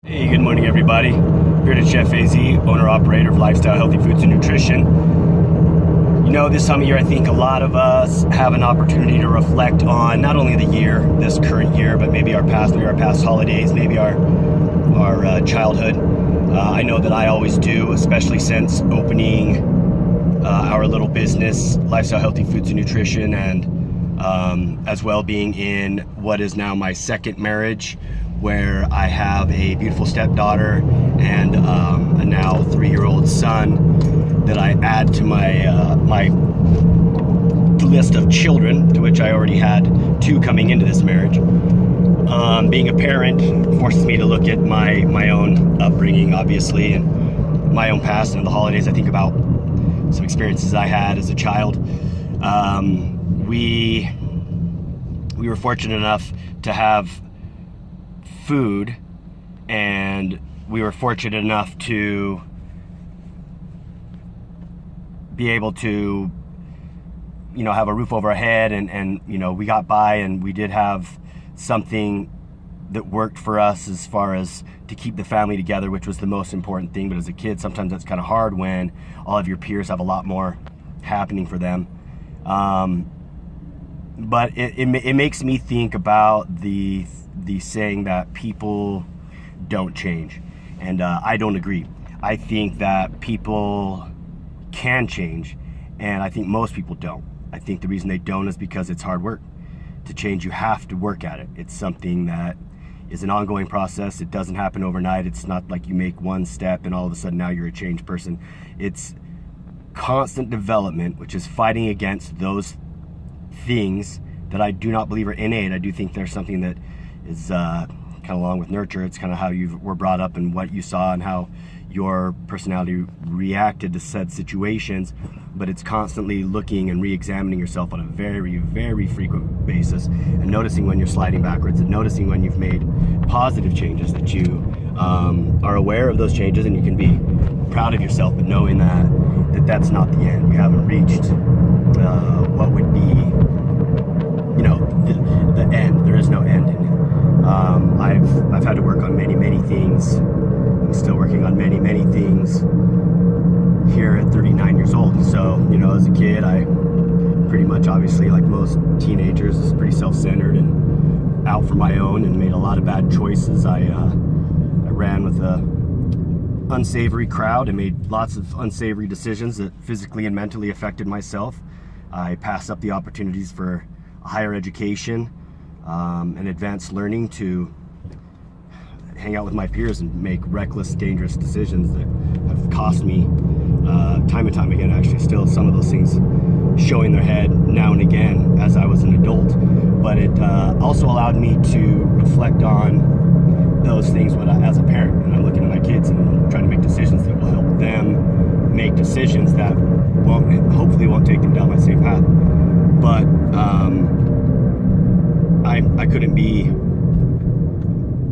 Hey, good morning everybody. Here at Chef AZ, owner-operator of Lifestyle Healthy Foods and Nutrition. You know, this time of year I think a lot of us have an opportunity to reflect on not only the year, this current year, but maybe our past holidays, maybe our childhood. I know that I always do, especially since opening our little business, Lifestyle Healthy Foods and Nutrition, and as well being in what is now my second marriage, where I have a beautiful stepdaughter and a now 3-year-old son that I add to my list of children, to which I already had 2 coming into this marriage. Being a parent forces me to look at my own upbringing, obviously, and my own past. And the holidays, I think about some experiences I had as a child. We were fortunate enough to have food, and we were fortunate enough to be able to, you know, have a roof over our head, and you know, we got by, and we did have something that worked for us as far as to keep the family together, which was the most important thing. But as a kid, sometimes that's kind of hard when all of your peers have a lot more happening for them. But it makes me think about the saying that people don't change, and I don't agree. I think that people can change, and I think most people don't. I think the reason they don't is because it's hard work. To change, you have to work at it. It's something that is an ongoing process. It doesn't happen overnight. It's not like you make one step and all of a sudden now you're a changed person. It's constant development, which is fighting against those things that I do not believe are innate. I do think there's something that is kind of along with nurture. It's kind of how you were brought up and what you saw and how your personality reacted to said situations. But it's constantly looking and re-examining yourself on a very, very frequent basis, and noticing when you're sliding backwards, and noticing when you've made positive changes, that you are aware of those changes, and you can be proud of yourself, but knowing that that's not the end. You haven't reached what would be, you know, the end. There is no end in it. I've had to work on many things. I'm still working on many things here at 39 years old. So, you know, as a kid, I pretty much, obviously, like most teenagers, is pretty self-centered and out for my own, and made a lot of bad choices. I ran with a unsavory crowd and made lots of unsavory decisions that physically and mentally affected myself. I passed up the opportunities for a higher education and advanced learning to hang out with my peers and make reckless, dangerous decisions that have cost me time and time again. Actually, still some of those things showing their head now and again as I was an adult. But it also allowed me to reflect on those things as a parent. And I'm looking at my kids and trying to make decisions that will help them make decisions that hopefully won't take them down my same path. But I couldn't be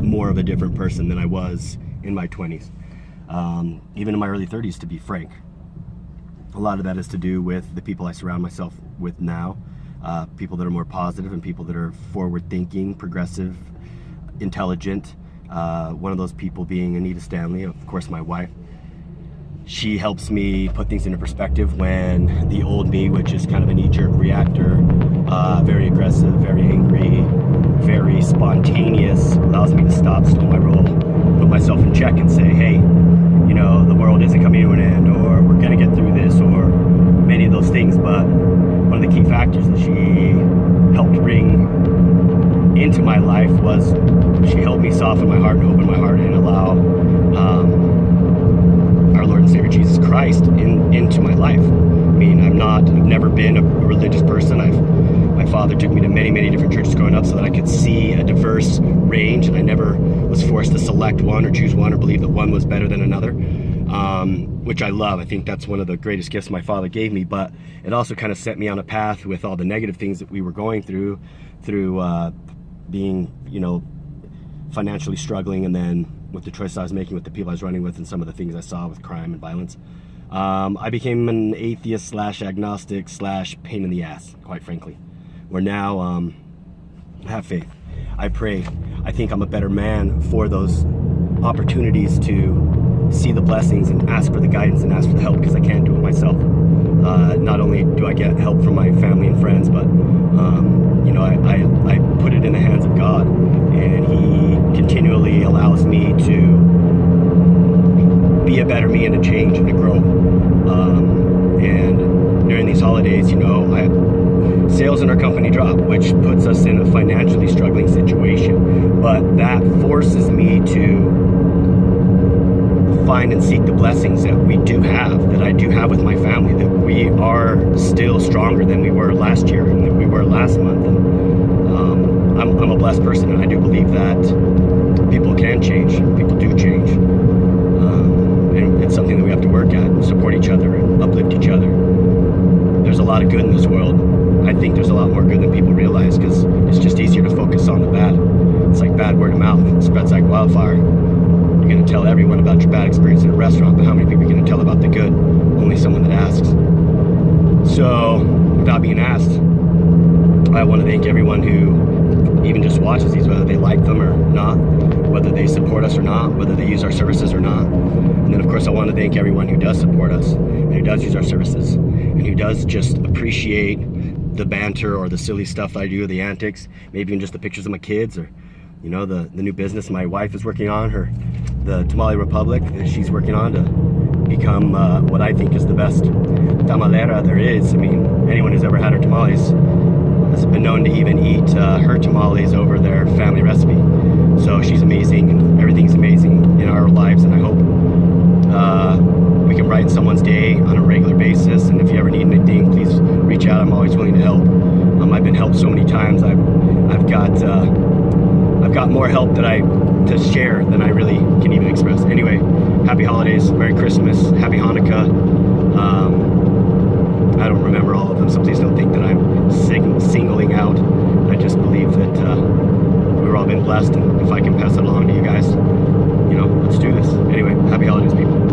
more of a different person than I was in my 20s, even in my early 30s, to be frank. A lot of that is to do with the people I surround myself with now, people that are more positive and people that are forward-thinking, progressive, intelligent. One of those people being Anita Stanley, of course, my wife. She helps me put things into perspective when the old me, which is kind of a knee-jerk reactor, very aggressive, very angry, very spontaneous, allows me to stop, slow my roll, put myself in check and say, hey, you know, the world isn't coming to an end, or we're going to get through this, or many of those things. But one of the key factors that she helped bring into my life was she helped me soften my heart and open my heart and allow our Lord and Savior Jesus Christ into my life. I mean, I've never been a religious person. My father took me to many different churches growing up so that I could see a diverse range, and I never was forced to select one or choose one or believe that one was better than another, which I love. I think that's one of the greatest gifts my father gave me. But it also kind of set me on a path with all the negative things that we were going through being, you know, financially struggling, and then with the choices I was making with the people I was running with, and some of the things I saw with crime and violence. I became an atheist / agnostic / pain in the ass, quite frankly. Where now I have faith. I pray. I think I'm a better man for those opportunities to see the blessings and ask for the guidance and ask for the help, because I can't do it myself. Not only do I get help from my family and friends, but you know, I put it in the hands of God, and He continually allows me to be a better me and to change and to grow. And during these holidays, you know, sales in our company drop, which puts us in a financially struggling situation. But that forces me to find and seek the blessings that we do have, that I do have with my family, that we are still stronger than we were last year and that we were last month. And I'm a blessed person, and I do believe that people can change, people do change. And it's something that we have to work at and support each other and uplift each other. There's a lot of good in this world. I think there's a lot more good than people realize, because it's just easier to focus on the bad. It's like bad word of mouth. It spreads like wildfire. You're going to tell everyone about your bad experience in a restaurant, but how many people are going to tell about the good? Only someone that asks. So, without being asked, I want to thank everyone who even just watches these, whether they like them or not, whether they support us or not, whether they use our services or not. And then, of course, I want to thank everyone who does support us and who does use our services and who does just appreciate the banter or the silly stuff that I do, the antics, maybe even just the pictures of my kids, or, you know, the new business my wife is working on, the Tamale Republic that she's working on to become what I think is the best tamalera there is. I mean, anyone who's ever had her tamales has been known to even eat her tamales over their family recipe. So she's amazing, and everything's amazing in our lives, and I hope we can brighten someone's day on a regular basis. And if you ever need anything, please reach out. I'm always willing to help. I've been helped so many times. I've got more help to share than I really can even express. Anyway, happy holidays, Merry Christmas, Happy Hanukkah. I don't remember all of them, so please don't think that I'm singling out. I just believe that we've all been blessed, and if I can pass it along to you guys, you know, let's do this. Anyway, happy holidays, people.